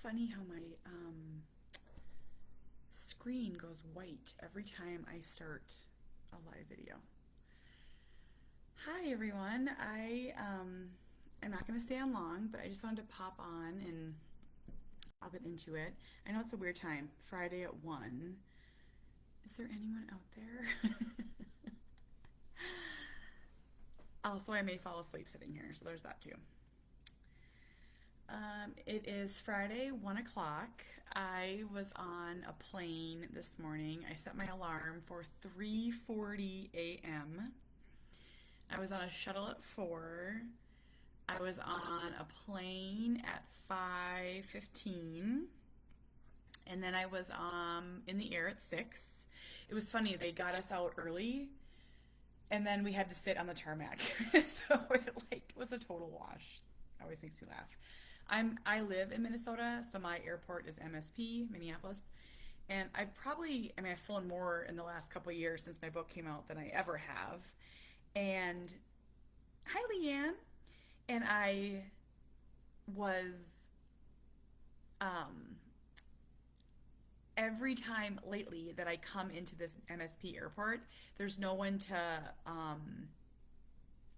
funny how my screen goes white every time I start a live video. Hi everyone. I'm not going to stay on long, but I just wanted to pop on and I'll get into it. I know it's a weird time, Friday at 1. Is there anyone out there? Also, I may fall asleep sitting here, so there's that too. It is Friday, 1 o'clock. I was on a plane this morning. I set my alarm for 3:40 a.m. I was on a shuttle at 4. I was on a plane at 5:15. And then I was in the air at 6. It was funny, they got us out early and then we had to sit on the tarmac. So it was a total wash. Always makes me laugh. I live in Minnesota, so my airport is MSP, Minneapolis. And I've flown more in the last couple of years since my book came out than I ever have. And hi, Leanne. And I was, every time lately that I come into this MSP airport, there's no one to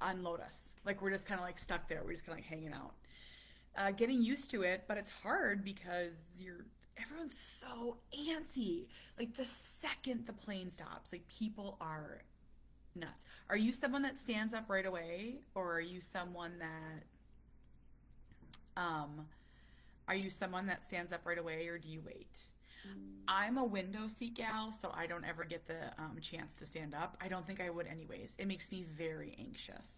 unload us. Like we're just kind of like stuck there. We're just kind of like hanging out. Getting used to it, but it's hard because everyone's so antsy. Like the second the plane stops, like people are nuts. Are you someone that stands up right away, or are you someone that stands up right away, or do you wait? I'm a window seat gal, so I don't ever get the chance to stand up. I don't think I would anyways. It makes me very anxious.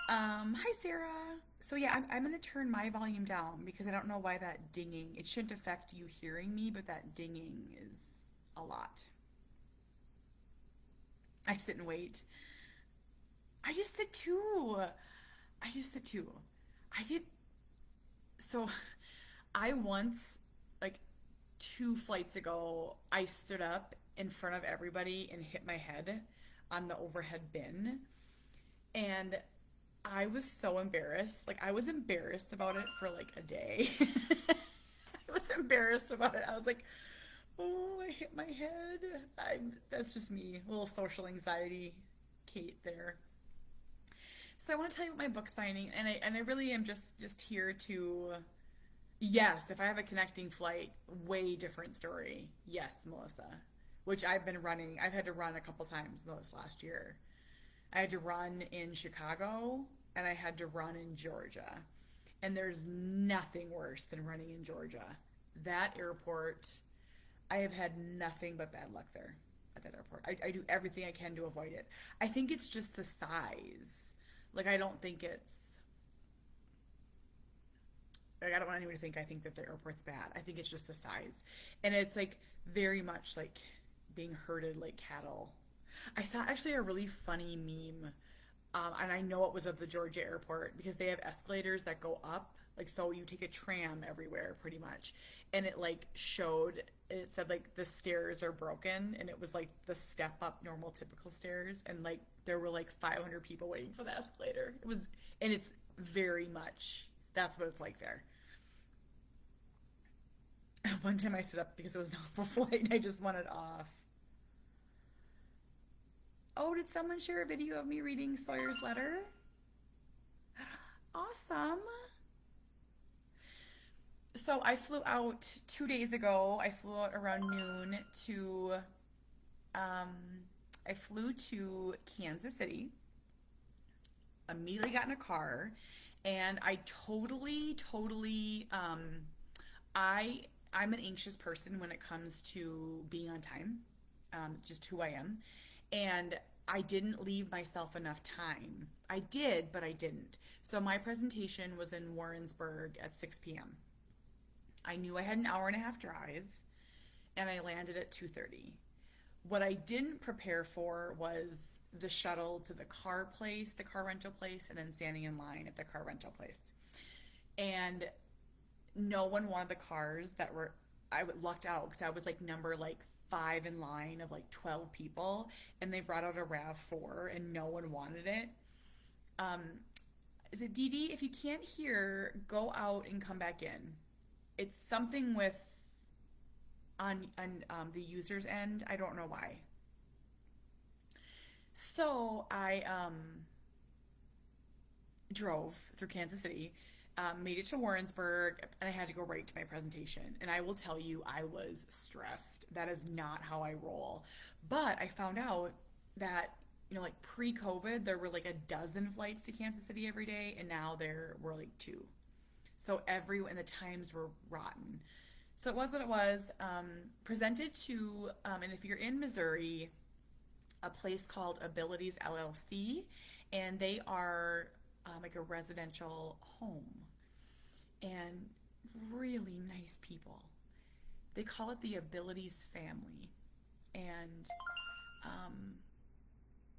Hi Sarah. So yeah, I'm gonna turn my volume down because I don't know why that dinging, it shouldn't affect you hearing me, but that dinging is a lot. I sit and wait. I just sit too. I just sit too. I get, so I once, like 2 flights ago, I stood up in front of everybody and hit my head on the overhead bin. And I was so embarrassed. Like I was embarrassed about it for like a day. I was embarrassed about it. I was like, "Oh, I hit my head." That's just me. A little social anxiety, Kate there. So I want to tell you about my book signing, and I really am just here to. Yes, if I have a connecting flight, way different story. Yes, Melissa. Which I've been running. I've had to run a couple times this last year. I had to run in Chicago and I had to run in Georgia. And there's nothing worse than running in Georgia. That airport, I have had nothing but bad luck there at that airport. I do everything I can to avoid it. I think it's just the size. Like, I don't think it's, like, I don't want anyone to think I think that the airport's bad. I think it's just the size. And it's like very much like being herded like cattle. I saw actually a really funny meme, and I know it was of the Georgia airport because they have escalators that go up. Like, so you take a tram everywhere pretty much. And it said like the stairs are broken, and it was like the step up normal typical stairs. And like there were like 500 people waiting for the escalator. And it's very much, that's what it's like there. One time I stood up because it was an awful flight and I just wanted off. Oh, did someone share a video of me reading Sawyer's letter? Awesome. So I flew out 2 days ago. I flew out around noon um, I flew to Kansas City, immediately got in a car, and I totally, I'm an anxious person when it comes to being on time, just who I am. And I didn't leave myself enough time. I did, but I didn't. So my presentation was in Warrensburg at 6 p.m. I knew I had an hour and a half drive, and I landed at 2:30. What I didn't prepare for was the shuttle to the car rental place, and then standing in line at the car rental place. And no one wanted the cars I lucked out because I was like number like 5 in line of like 12 people, and they brought out a RAV4 and no one wanted it. Is it Dee Dee? If you can't hear, go out and come back in. It's something with on the user's end. I don't know why. So I drove through Kansas City, made it to Warrensburg, and I had to go right to my presentation. And I will tell you, I was stressed. That is not how I roll. But I found out that, like pre-COVID, there were like a dozen flights to Kansas City every day, and now there were like two. So and the times were rotten. So it was what it was. Presented to, and if you're in Missouri, a place called Abilities LLC, and they are like a residential home and really nice people. They call it the Abilities family. And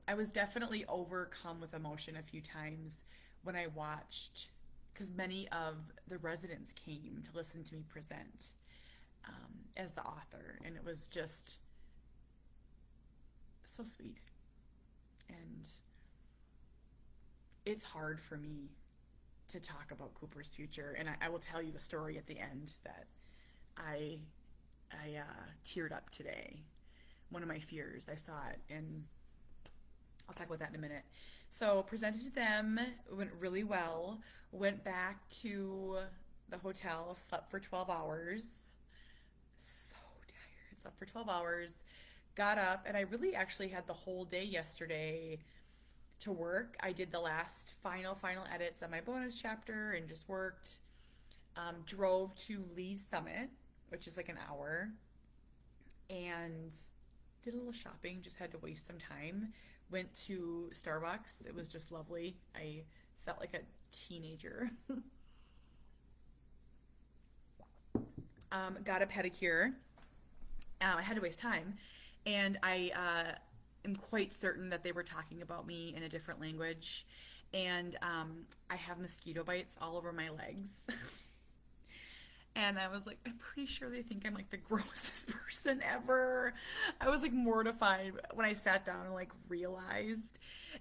I was definitely overcome with emotion a few times when I watched, because many of the residents came to listen to me present as the author, and it was just so sweet. And it's hard for me to talk about Cooper's future, and I will tell you the story at the end that I teared up today. One of my fears, I saw it, and I'll talk about that in a minute. So presented to them, went really well. Went back to the hotel, slept for 12 hours. So tired. Slept for 12 hours. Got up, and I really actually had the whole day yesterday to work. I did the last final edits on my bonus chapter and just worked. Drove to Lee's Summit, which is like an hour, and did a little shopping. Just had to waste some time. Went to Starbucks. It was just lovely. I felt like a teenager. Got a pedicure. I had to waste time, and I am quite certain that they were talking about me in a different language. And I have mosquito bites all over my legs. And I was like, I'm pretty sure they think I'm like the grossest person ever. I was like mortified when I sat down and like realized.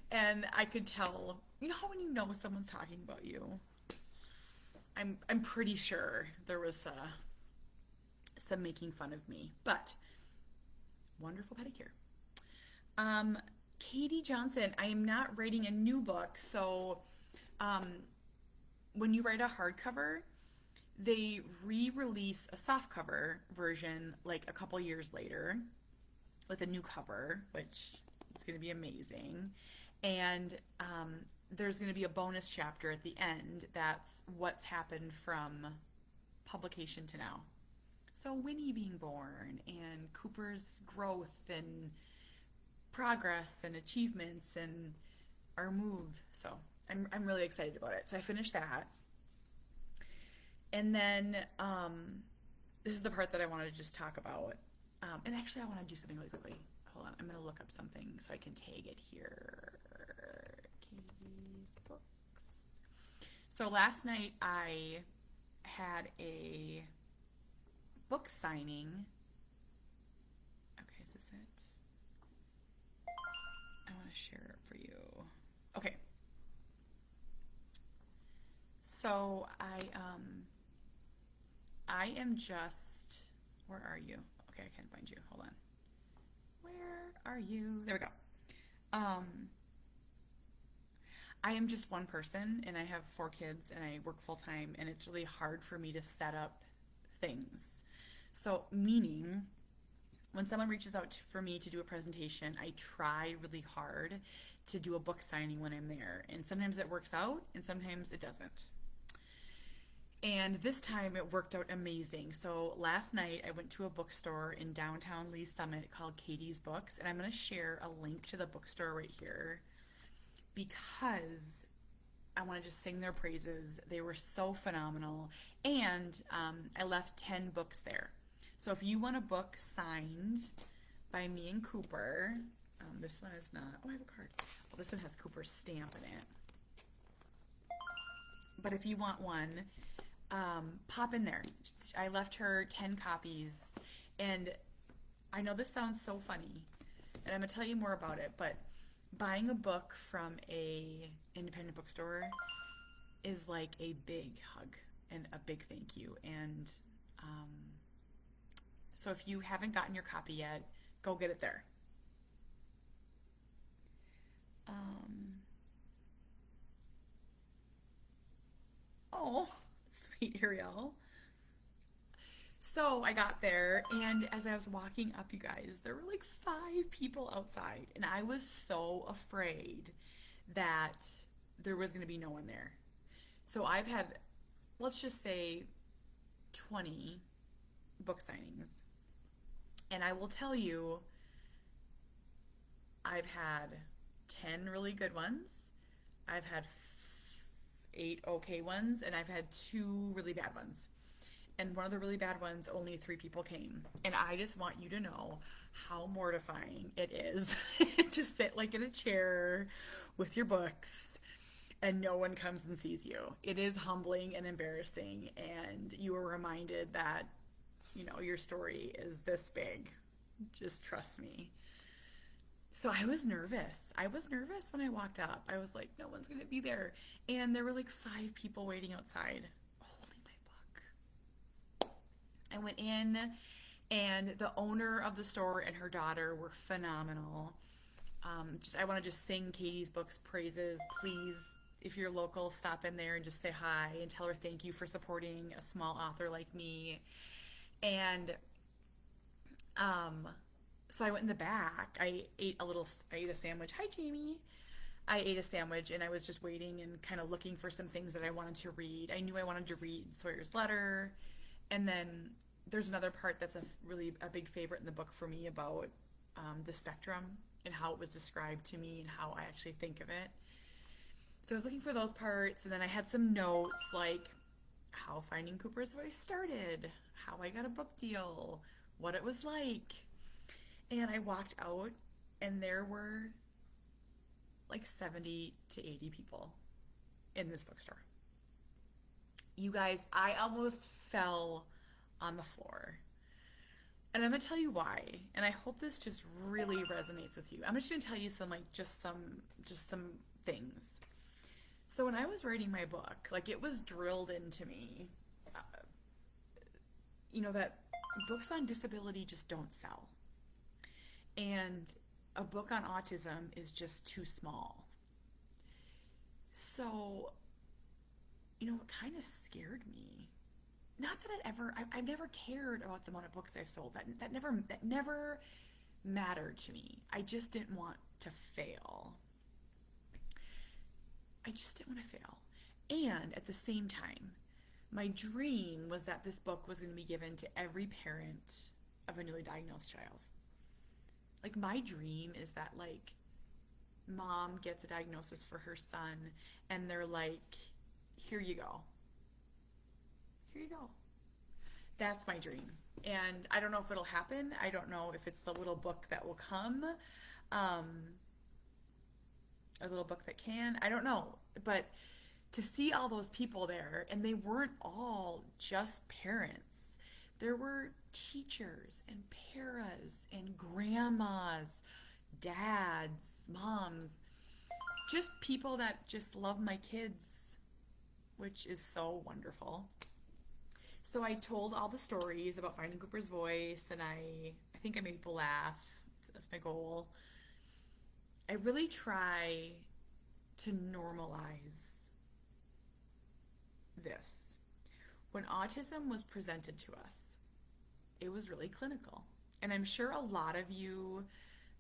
And I could tell, how when you know someone's talking about you? I'm pretty sure there was some making fun of me. But wonderful pedicure. Katie Johnson, I am not writing a new book, so when you write a hardcover, they re-release a softcover version like a couple years later with a new cover, which is going to be amazing. And there's going to be a bonus chapter at the end that's what's happened from publication to now. So Winnie being born and Cooper's growth and progress and achievements and our move. So I'm really excited about it. So I finished that. And then this is the part that I wanted to just talk about. And actually, I want to do something really quickly. Hold on. I'm going to look up something so I can tag it here. Katie's books. So last night, I had a book signing. Okay, is this it? I want to share it for you. Okay. So I am just, where are you? Okay, I can't find you. Hold on. Where are you? There we go. I am just one person, and I have 4 kids, and I work full time, and it's really hard for me to set up things. So, meaning, when someone reaches out for me to do a presentation, I try really hard to do a book signing when I'm there. And sometimes it works out, and sometimes it doesn't. And this time it worked out amazing. So last night I went to a bookstore in downtown Lee's Summit called Katie's Books, and I'm going to share a link to the bookstore right here because I want to just sing their praises. They were so phenomenal. And I left 10 books there. So if you want a book signed by me and Cooper, this one is not, oh, I have a card. Well, this one has Cooper's stamp in it. But if you want one, pop in there. I left her 10 copies, and I know this sounds so funny, and I'm going to tell you more about it, but buying a book from a independent bookstore is like a big hug and a big thank you. And um, so if you haven't gotten your copy yet, go get it there. Um, oh, sweet Ariel. So I got there, and as I was walking up, you guys, there were like 5 people outside, and I was so afraid that there was going to be no one there. So I've had, let's just say, 20 book signings. And I will tell you, I've had 10 really good ones, I've had 8 okay ones, and I've had 2 really bad ones. And one of the really bad ones, only 3 people came. And I just want you to know how mortifying it is to sit like in a chair with your books and no one comes and sees you. It is humbling and embarrassing, and you are reminded that, your story is this big. Just trust me. So I was nervous. I was nervous when I walked up. I was like, no one's going to be there. And there were like 5 people waiting outside holding my book. I went in, and the owner of the store and her daughter were phenomenal. I want to just sing Katie's books praises. Please, if you're local, stop in there and just say hi and tell her thank you for supporting a small author like me. And so I went in the back. I ate a sandwich. Hi, Jamie. I ate a sandwich, and I was just waiting and kind of looking for some things that I wanted to read. I knew I wanted to read Sawyer's Letter. And then there's another part that's a big favorite in the book for me about the spectrum and how it was described to me and how I actually think of it. So I was looking for those parts, and then I had some notes like how Finding Cooper's Voice started, how I got a book deal, what it was like. And I walked out, and there were like 70 to 80 people in this bookstore. You guys, I almost fell on the floor. And I'm going to tell you why. And I hope this just really resonates with you. I'm just going to tell you some things. So when I was writing my book, like, it was drilled into me, that books on disability just don't sell. And a book on autism is just too small. So, it kind of scared me. Not that I've never cared about the amount of books I've sold. That never mattered to me. I just didn't want to fail. I just didn't want to fail. And at the same time, my dream was that this book was going to be given to every parent of a newly diagnosed child. Like, my dream is that, like, mom gets a diagnosis for her son, and they're like, here you go. Here you go. That's my dream. And I don't know if it'll happen. I don't know if it's the little book that will come. A little book that can. I don't know. But to see all those people there, and they weren't all just parents. There were teachers and paras and grandmas, dads, moms, just people that just love my kids, which is so wonderful. So I told all the stories about Finding Cooper's Voice, and I think I made people laugh. That's my goal. I really try to normalize this. When autism was presented to us, it was really clinical. And I'm sure a lot of you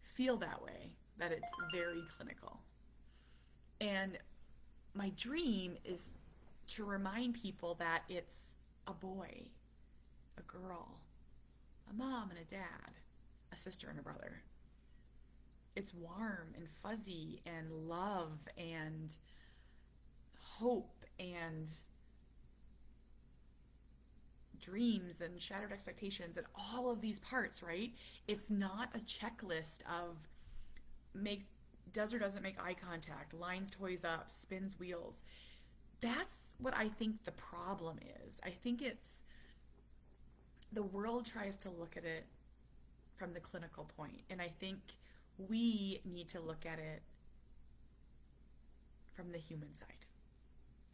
feel that way, that it's very clinical. And my dream is to remind people that it's a boy, a girl, a mom and a dad, a sister and a brother. It's warm and fuzzy and love and hope and dreams and shattered expectations and all of these parts, right? It's not a checklist of does or doesn't make eye contact, lines toys up, spins wheels. That's what I think the problem is. I think it's the world tries to look at it from the clinical point, and I think we need to look at it from the human side.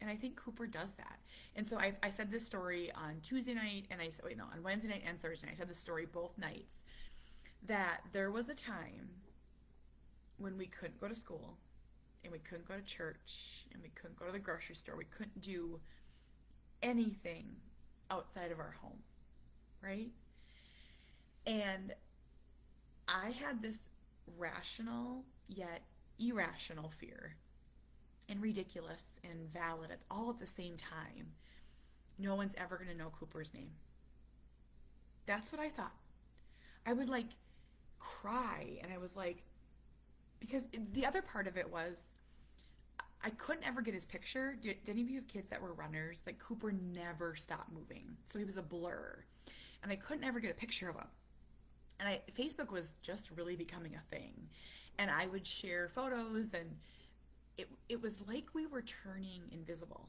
And I think Cooper does that. And so I said this story on Tuesday night, and I said, wait, no, on Wednesday night and Thursday night. I said this story both nights, that there was a time when we couldn't go to school, and we couldn't go to church, and we couldn't go to the grocery store. We couldn't do anything outside of our home, right? And I had this rational yet irrational fear, and ridiculous and valid at all at the same time. No one's ever going to know Cooper's name. That's what I thought. I would like cry, and I was like, because the other part of it was I couldn't ever get his picture. Did any of you have kids that were runners? Like, Cooper never stopped moving, so he was a blur, and I couldn't ever get a picture of him. And Facebook was just really becoming a thing, and I would share photos, and it was like we were turning invisible,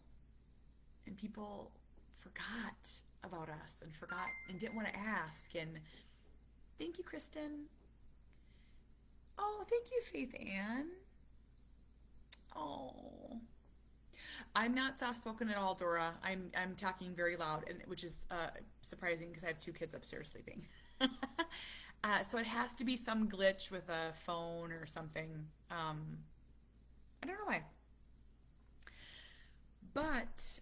and people forgot about us and forgot and didn't want to ask. And thank you, Kristen. Oh, thank you, Faith Ann. Oh, I'm not soft-spoken at all, Dora. I'm talking very loud, and which is surprising because I have 2 kids upstairs sleeping. So it has to be some glitch with a phone or something. I don't know why. But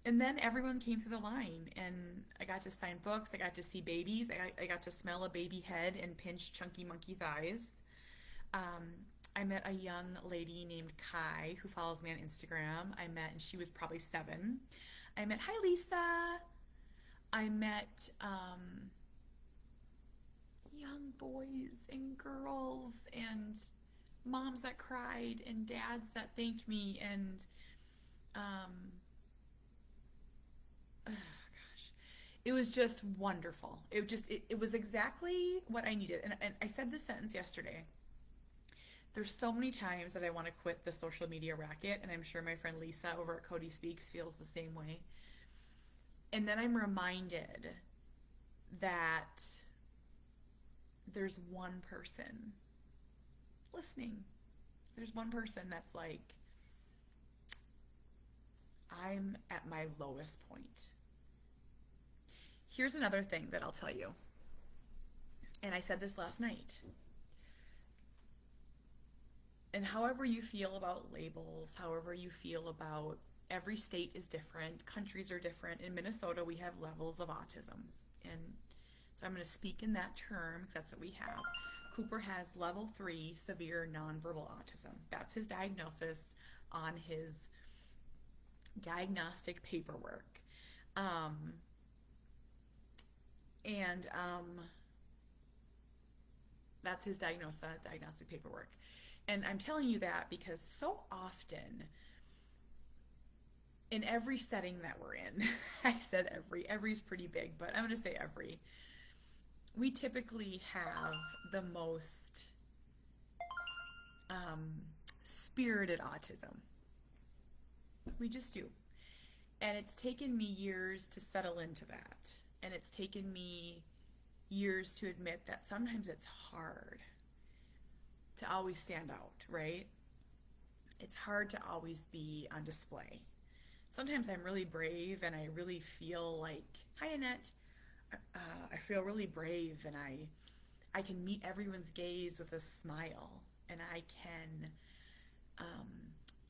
and then everyone came through the line, and I got to sign books. I got to see babies. I got to smell a baby head and pinch chunky monkey thighs. I met a young lady named Kai who follows me on Instagram. And she was probably 7. I met, hi Lisa. I met young boys and girls and moms that cried and dads that thanked me, and it was just wonderful. It was exactly what I needed. And I said this sentence yesterday. There's so many times that I want to quit the social media racket, and I'm sure my friend Lisa over at Cody Speaks feels the same way. And then I'm reminded that there's one person listening. There's one person that's like, I'm at my lowest point. Here's another thing that I'll tell you. And I said this last night. And however you feel about labels, however you feel about, every state is different, countries are different. In Minnesota, we have levels of autism. And so I'm going to speak in that term because that's what we have. Cooper has level 3 severe nonverbal autism. That's his diagnosis on his diagnostic paperwork. That's his diagnosis on his diagnostic paperwork. And I'm telling you that because so often, in every setting that we're in, I said every's pretty big, but I'm going to say every, we typically have the most spirited autism. We just do. And it's taken me years to settle into that. And it's taken me years to admit that sometimes it's hard to always stand out, right? It's hard to always be on display. Sometimes I'm really brave and I really feel like, hi Annette, I feel really brave, and I can meet everyone's gaze with a smile, and I can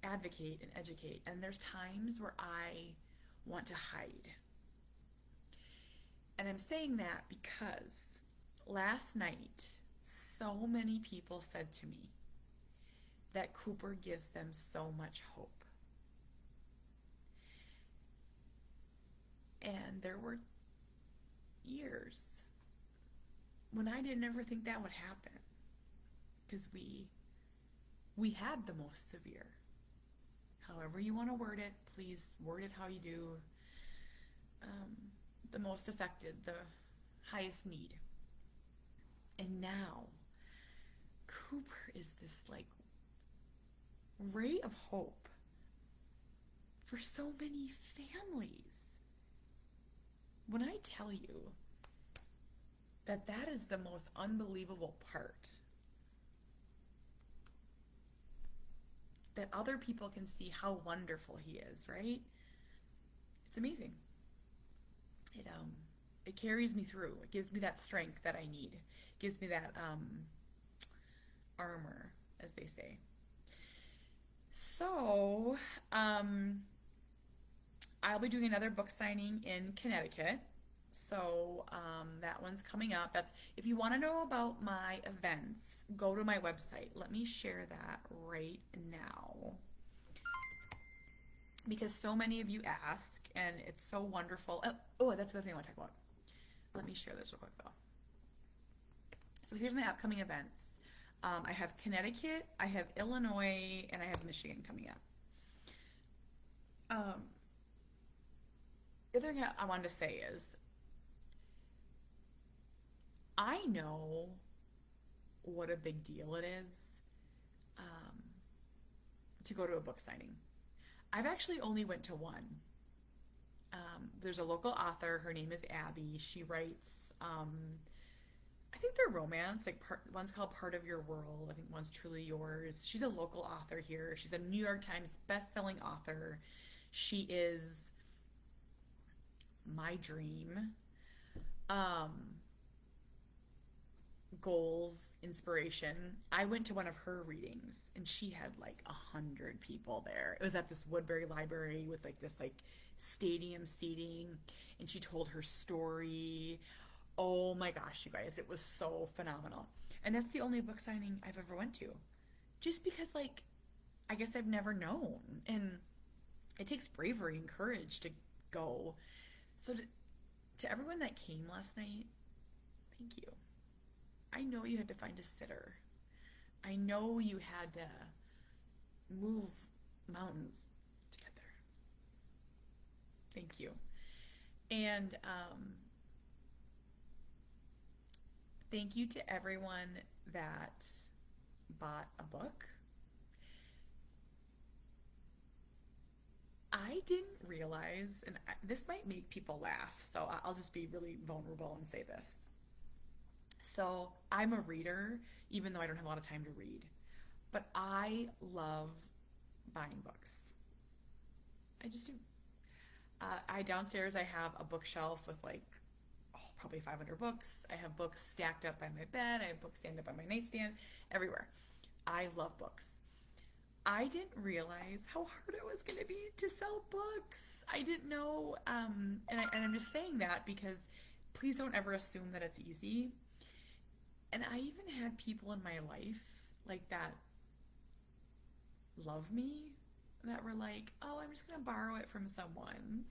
advocate and educate. And there's times where I want to hide. And I'm saying that because last night, so many people said to me that Cooper gives them so much hope. And there were years when I didn't ever think that would happen, because we had the most severe. However you want to word it, please word it how you do. The most affected, the highest need. And now Cooper is this like ray of hope for so many families. When I tell you that that is the most unbelievable part, that other people can see how wonderful he is, right? It's amazing. It it carries me through. It gives me that strength that I need. It gives me that armor, as they say. So, I'll be doing another book signing in Connecticut. So that one's coming up. That's if you want to know about my events, go to my website. Let me share that right now because so many of you ask, and it's so wonderful. Oh, that's the thing I want to talk about. Let me share this real quick though. So here's my upcoming events. I have Connecticut, I have Illinois, and I have Michigan coming up. The other thing I wanted to say is I know what a big deal it is um, to go to a book signing. I've actually only went to one. There's a local author. Her name is Abby. She writes, I think they're romance. One's called Part of Your World. I think one's Truly Yours. She's a local author here. She's a New York Times best-selling author. She is my dream. Goals, inspiration. I went to one of her readings and she had like 100 people there. It was at this Woodbury Library with this stadium seating, and she told her story. Oh my gosh, you guys, it was so phenomenal. And that's the only book signing I've ever went to. Just because I guess I've never known, and it takes bravery and courage to go. So to everyone that came last night, thank you. I know you had to find a sitter. I know you had to move mountains to get there. Thank you. And thank you to everyone that bought a book. I didn't realize, and this might make people laugh, so I'll just be really vulnerable and say this. So I'm a reader, even though I don't have a lot of time to read. But I love buying books. I just do. Downstairs I have a bookshelf with probably 500 books. I have books stacked up by my bed. I have books stacked up by my nightstand, everywhere. I love books. I didn't realize how hard it was going to be to sell books. I didn't know, and I'm just saying that because please don't ever assume that it's easy. And I even had people in my life that love me that were like, oh, I'm just going to borrow it from someone.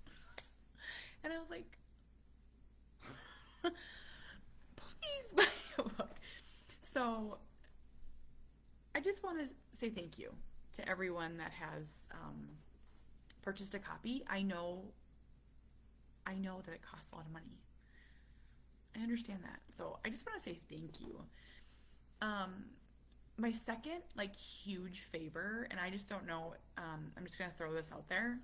And I was like, please buy a book. So I just want to say thank you to everyone that has purchased a copy. I know that it costs a lot of money. I understand that. So I just want to say thank you. My second huge favor, and I just don't know, I'm just going to throw this out there.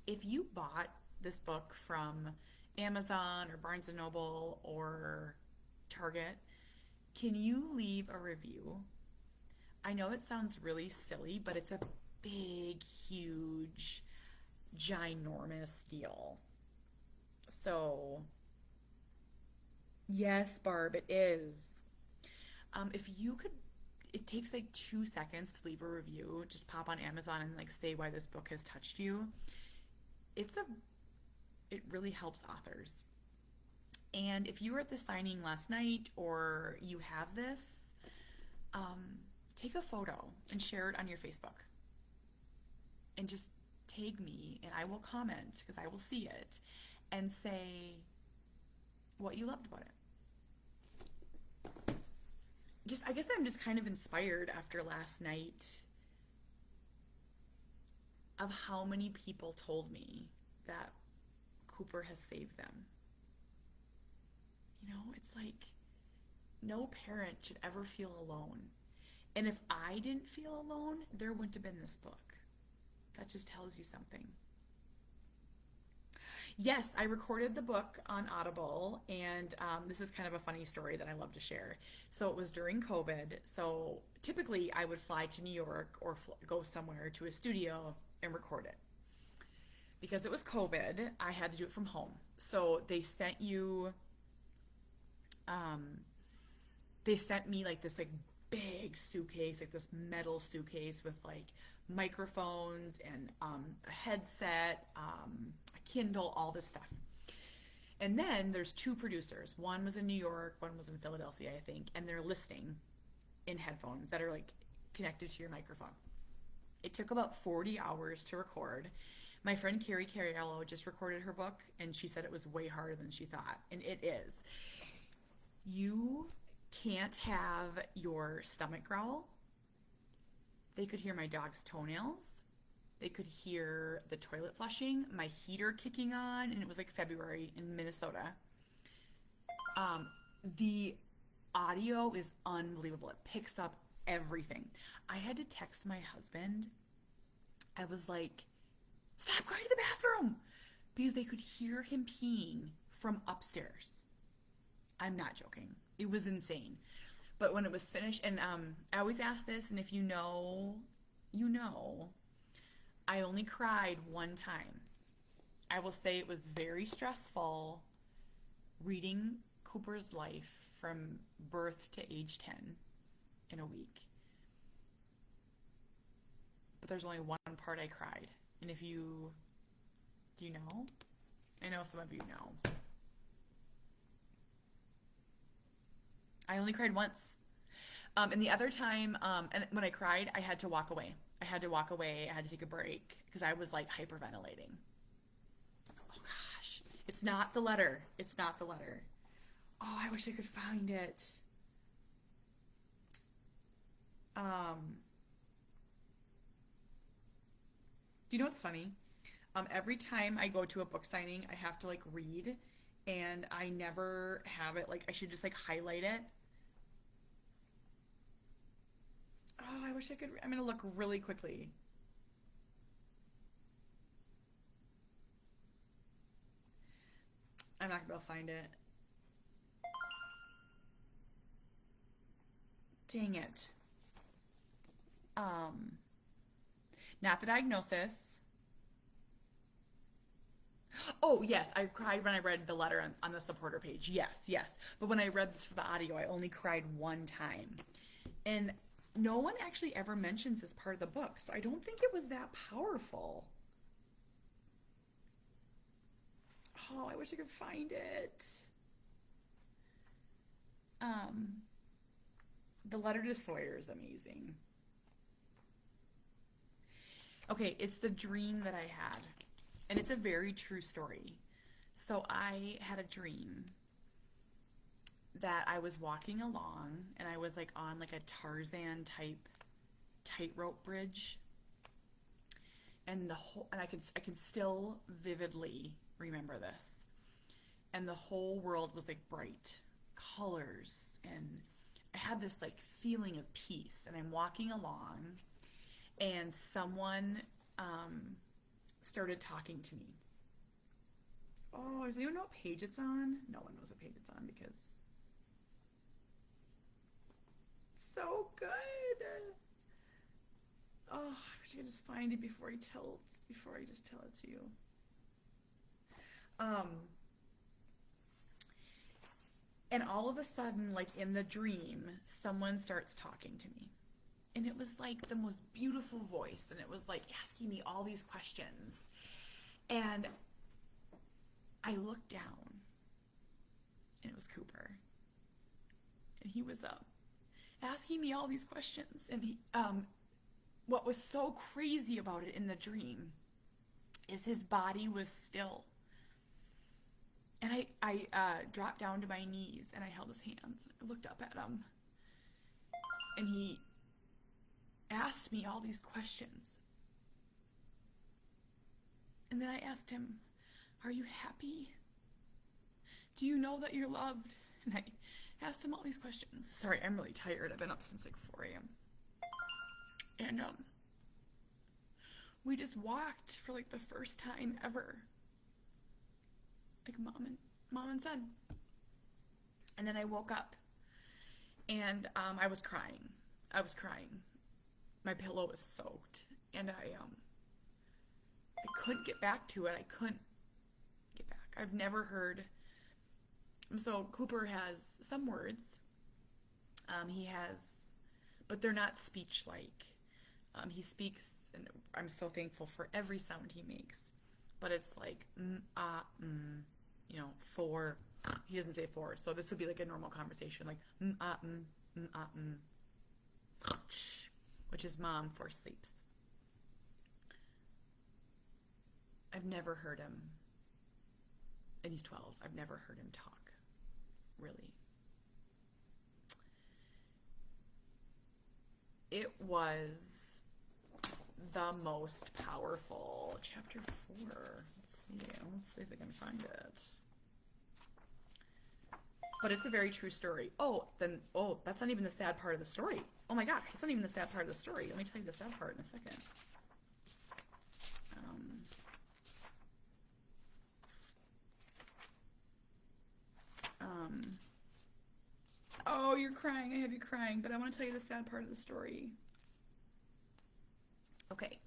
If you bought this book from Amazon or Barnes & Noble or Target, can you leave a review? I know it sounds really silly, but it's a big, huge, ginormous deal. So yes, Barb, it is. If you could, it takes 2 seconds to leave a review. Just pop on Amazon and say why this book has touched you. It really helps authors. And if you were at the signing last night or you have this, take a photo and share it on your Facebook. And just tag me and I will comment because I will see it and say what you loved about it. I guess I'm just kind of inspired after last night of how many people told me that Cooper has saved them. It's no parent should ever feel alone. And if I didn't feel alone, there wouldn't have been this book. That just tells you something. Yes, I recorded the book on Audible, and this is kind of a funny story that I love to share. So it was during COVID. So typically, I would fly to New York or go somewhere to a studio and record it. Because it was COVID, I had to do it from home. So um, they sent me like this like big suitcase, like this metal suitcase with like microphones and a headset, a Kindle, all this stuff. And then there's two producers. One was in New York, one was in Philadelphia, I think, and they're listening in headphones that are like connected to your microphone. It took about 40 hours to record. My friend Carrie Cariello just recorded her book, and she said it was way harder than she thought, and it is. You can't have your stomach growl. They could hear my dog's toenails. They could hear the toilet flushing, my heater kicking on, and it was like February in Minnesota. The audio is unbelievable. It picks up everything. I had to text my husband. I was like, stop going to the bathroom, because they could hear him peeing from upstairs. I'm not joking. It was insane. But when it was finished, and I always ask this, and if you know, you know, I only cried one time. I will say it was very stressful reading Cooper's life from birth to age 10 in a week. But there's only one part I cried. And if you, do you know? I know some of you know. I only cried once. And the other time, and when I cried, I had to walk away. I had to take a break because I was like hyperventilating. Oh gosh. It's not the letter. Oh, I wish I could find it. Do you know what's funny? Every time I go to a book signing, I have to like read, and I never have it. Like, I should just like highlight it. Oh, I wish I could. I'm gonna look really quickly. I'm not gonna be able to find it. Dang it. Um, Not the diagnosis. Oh, yes, I cried when I read the letter on the supporter page. Yes, yes. But when I read this for the audio, I only cried one time. And no one actually ever mentions this part of the book, so I don't think it was that powerful. Oh, I wish I could find it. Um, the letter to Sawyer is amazing. Okay, it's the dream that I had. And it's a very true story. So I had a dream that I was walking along and I was like on like a Tarzan type tightrope bridge. And I can still vividly remember this. And the whole world was like bright colors, and I had this like feeling of peace, and I'm walking along and someone started talking to me. Oh, does anyone know what page it's on? No one knows what page it's on because it's so good. Oh, I wish I could just find it before I just tell it to you. Um, and all of a sudden, like in the dream, someone starts talking to me. And it was like the most beautiful voice, and it was like asking me all these questions. And I looked down, and it was Cooper. And he was asking me all these questions. And what was so crazy about it in the dream is his body was still. And I dropped down to my knees, and I held his hands. I looked up at him, and he asked me all these questions. And then I asked him, "Are you happy? Do you know that you're loved?" And I asked him all these questions. Sorry, I'm really tired. I've been up since like 4 a.m. And we just walked for like the first time ever. like mom and son. And then I woke up and I was crying. I was crying. My pillow was soaked, and I couldn't get back to it. I couldn't get back. I've never heard. So Cooper has some words. He has, but they're not speech-like. He speaks, and I'm so thankful for every sound he makes. But it's like for. He doesn't say for, so this would be like a normal conversation, like which is mom for sleeps. I've never heard him, and he's 12. I've never heard him talk, really. It was the most powerful. Chapter 4. Let's see if I can find it. But it's a very true story. That's not even the sad part of the story. Oh my God, it's not even the sad part of the story. Let me tell you the sad part in a second. Oh, you're crying. I have you crying, but I want to tell you the sad part of the story. Okay,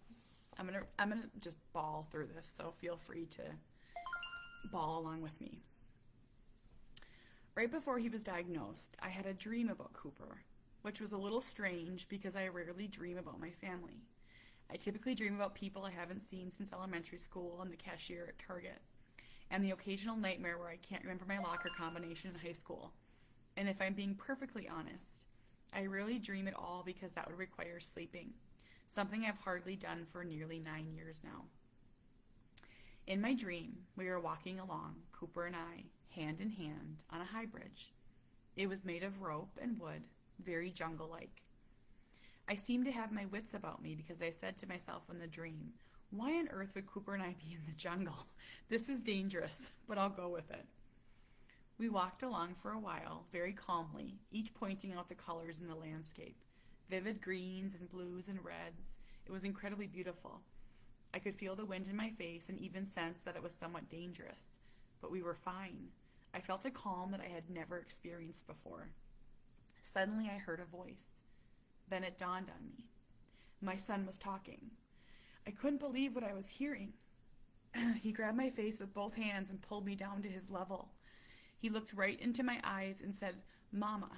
I'm gonna just bawl through this, so feel free to bawl along with me. Right before he was diagnosed, I had a dream about Cooper, which was a little strange because I rarely dream about my family. I typically dream about people I haven't seen since elementary school and the cashier at Target, and the occasional nightmare where I can't remember my locker combination in high school. And if I'm being perfectly honest, I rarely dream at all because that would require sleeping, something I've hardly done for nearly 9 years now. In my dream, we were walking along, Cooper and I, hand in hand, on a high bridge. It was made of rope and wood, very jungle-like. I seemed to have my wits about me because I said to myself in the dream, why on earth would Cooper and I be in the jungle? This is dangerous, but I'll go with it. We walked along for a while, very calmly, each pointing out the colors in the landscape. Vivid greens and blues and reds. It was incredibly beautiful. I could feel the wind in my face and even sense that it was somewhat dangerous. But we were fine. I felt a calm that I had never experienced before. Suddenly I heard a voice. Then it dawned on me. My son was talking. I couldn't believe what I was hearing. He grabbed my face with both hands and pulled me down to his level. He looked right into my eyes and said, Mama,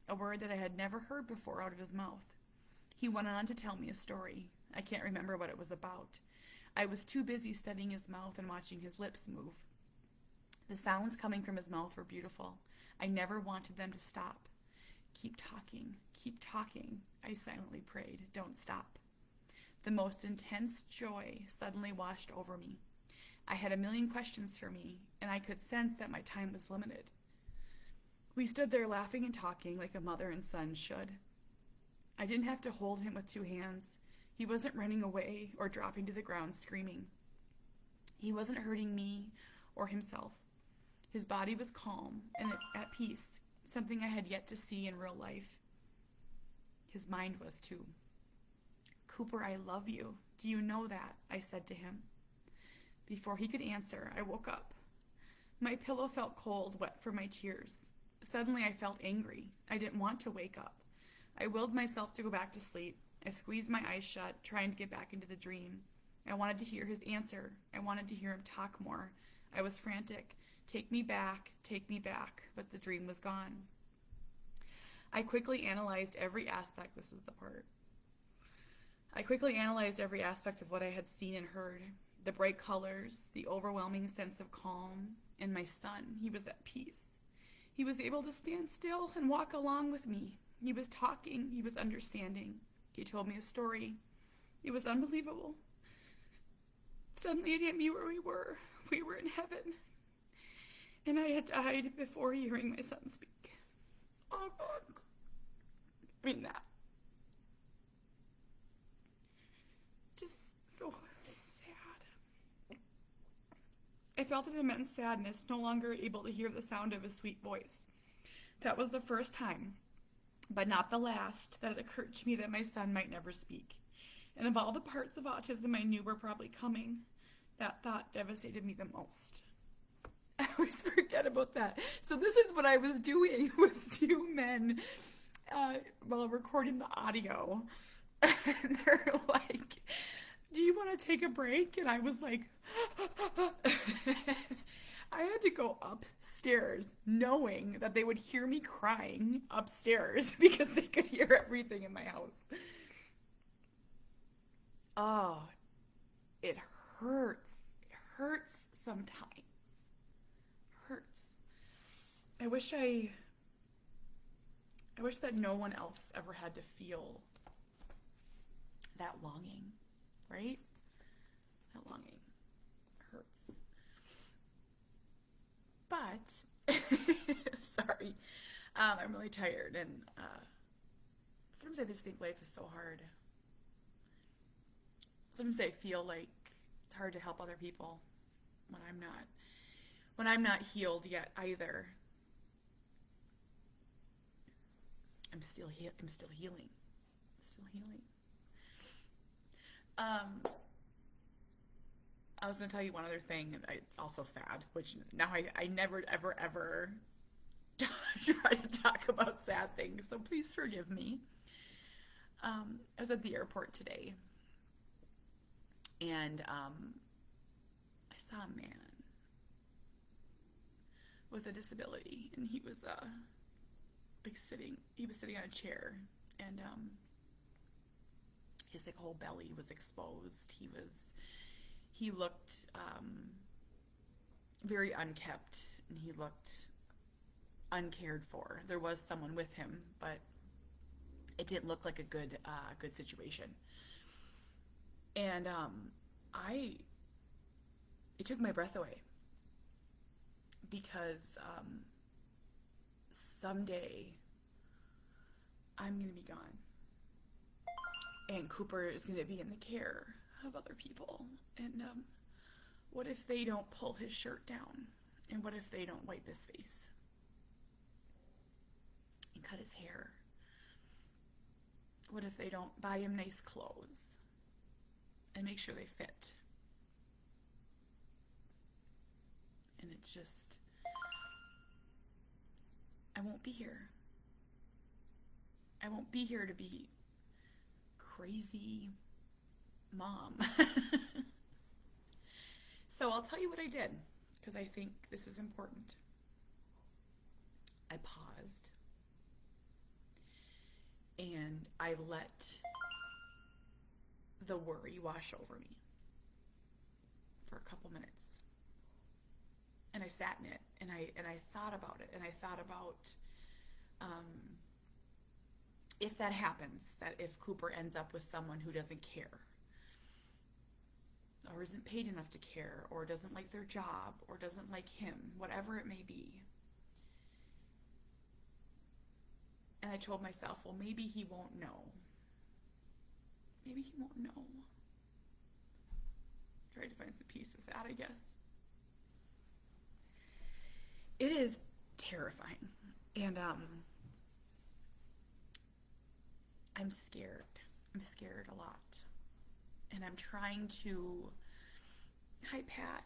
a word that I had never heard before out of his mouth. He went on to tell me a story. I can't remember what it was about. I was too busy studying his mouth and watching his lips move. The sounds coming from his mouth were beautiful. I never wanted them to stop. Keep talking, I silently prayed. Don't stop. The most intense joy suddenly washed over me. I had a million questions for me, and I could sense that my time was limited. We stood there laughing and talking like a mother and son should. I didn't have to hold him with two hands. He wasn't running away or dropping to the ground screaming. He wasn't hurting me or himself. His body was calm and at peace, something I had yet to see in real life. His mind was too. Cooper, I love you. Do you know that? I said to him. Before he could answer, I woke up. My pillow felt cold, wet from my tears. Suddenly I felt angry. I didn't want to wake up. I willed myself to go back to sleep. I squeezed my eyes shut, trying to get back into the dream. I wanted to hear his answer. I wanted to hear him talk more. I was frantic. Take me back, but the dream was gone. I quickly analyzed every aspect. This is the part. I quickly analyzed every aspect of what I had seen and heard. The bright colors, the overwhelming sense of calm, and my son, he was at peace. He was able to stand still and walk along with me. He was talking, he was understanding. He told me a story. It was unbelievable. Suddenly it hit me where we were. We were in heaven. And I had died before hearing my son speak. Oh God. I mean that. Just so sad. I felt an immense sadness, no longer able to hear the sound of his sweet voice. That was the first time, but not the last, that it occurred to me that my son might never speak. And of all the parts of autism I knew were probably coming, that thought devastated me the most. I always forget about that. So this is what I was doing with two men while recording the audio. And they're like, do you want to take a break? And I was like, I had to go upstairs knowing that they would hear me crying upstairs because they could hear everything in my house. Oh, it hurts. It hurts sometimes. Hurts. I wish that no one else ever had to feel that longing, right? That longing hurts. But sorry, I'm really tired, and sometimes I just think life is so hard. Sometimes I feel like it's hard to help other people when I'm not healed yet either. I'm still healing. Still healing. I was going to tell you one other thing, and it's also sad, which now I never, ever, ever try to talk about sad things, so please forgive me. I was at the airport today, and I saw a man with a disability, and he was sitting on a chair, and his like whole belly was exposed. He looked very unkept, and he looked uncared for. There was someone with him, but it didn't look like a good situation. And it took my breath away, because someday I'm going to be gone, and Cooper is going to be in the care of other people. And what if they don't pull his shirt down? And what if they don't wipe his face and cut his hair? What if they don't buy him nice clothes and make sure they fit? And it's just, I won't be here. I won't be here to be crazy mom. So I'll tell you what I did, because I think this is important. I paused, and I let the worry wash over me for a couple minutes. And I sat in it, and I thought about it, and I thought about if that happens, that if Cooper ends up with someone who doesn't care, or isn't paid enough to care, or doesn't like their job, or doesn't like him, whatever it may be. And I told myself, well, maybe he won't know. Maybe he won't know. Tried to find some peace with that, I guess. It is terrifying. And I'm scared. I'm scared a lot. And I'm trying to, hi Pat,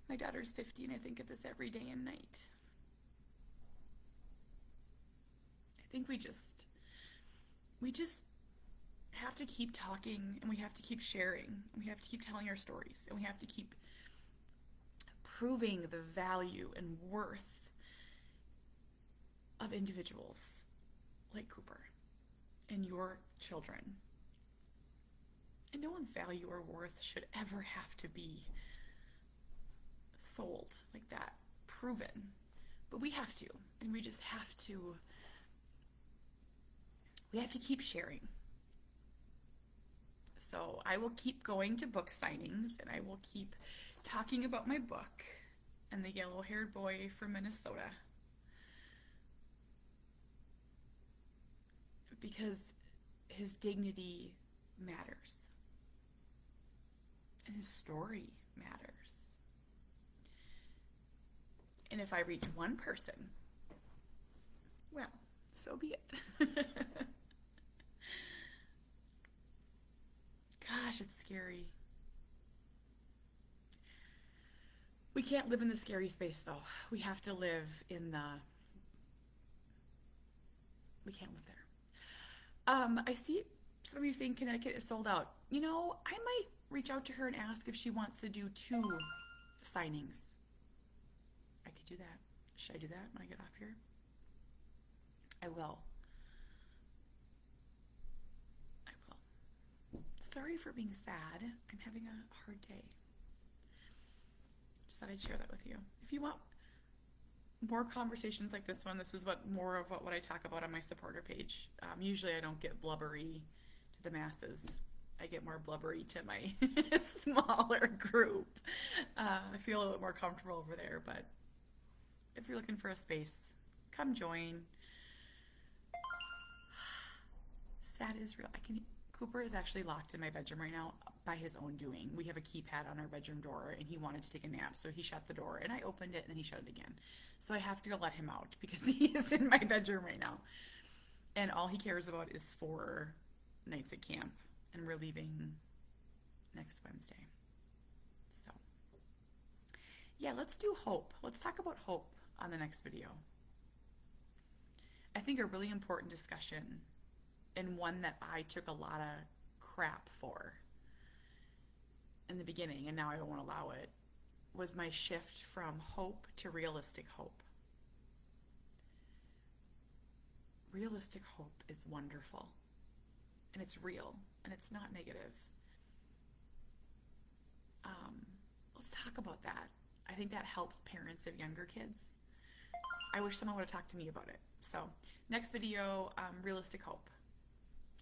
my daughter's 15, I think of this every day and night. I think we just have to keep talking, and we have to keep sharing, and we have to keep telling our stories, and we have to keep proving the value and worth of individuals like Cooper and your children. And no one's value or worth should ever have to be sold like that, proven. But we have to, and we just have to, we have to keep sharing. So I will keep going to book signings, and I will keep talking about my book and the yellow-haired boy from Minnesota. Because his dignity matters. And his story matters. And if I reach one person, well, so be it. Gosh, it's scary. We can't live in the scary space though. We have to live in the, we can't live there. I see some of you saying Connecticut is sold out. You know, I might reach out to her and ask if she wants to do 2 signings. I could do that. Should I do that when I get off here? I will. I will. Sorry for being sad. I'm having a hard day. Just thought I'd share that with you. If you want more conversations like this one, this is more of what I talk about on my supporter page. Usually I don't get blubbery to the masses. I get more blubbery to my smaller group. I feel a little bit more comfortable over there, but if you're looking for a space, come join. Sad is real. Cooper is actually locked in my bedroom right now by his own doing. We have a keypad on our bedroom door and he wanted to take a nap, so he shut the door and I opened it and then he shut it again. So I have to go let him out because he is in my bedroom right now. And all he cares about is 4 nights at camp, and we're leaving next Wednesday. So yeah, let's do hope. Let's talk about hope on the next video. I think a really important discussion, and one that I took a lot of crap for in the beginning, and now I don't want to allow it, was my shift from hope to realistic hope. Realistic hope is wonderful, and it's real, and it's not negative. Let's talk about that. I think that helps parents of younger kids. I wish someone would have talked to me about it. So next video, realistic hope.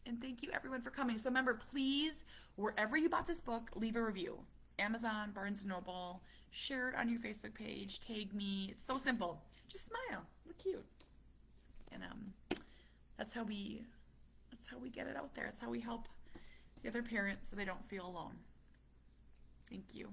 And thank you everyone for coming. So remember, please, wherever you bought this book, leave a review. Amazon, Barnes & Noble, share it on your Facebook page, tag me. It's so simple. Just smile, look cute. And that's how we get it out there. That's how we help the other parents so they don't feel alone. Thank you.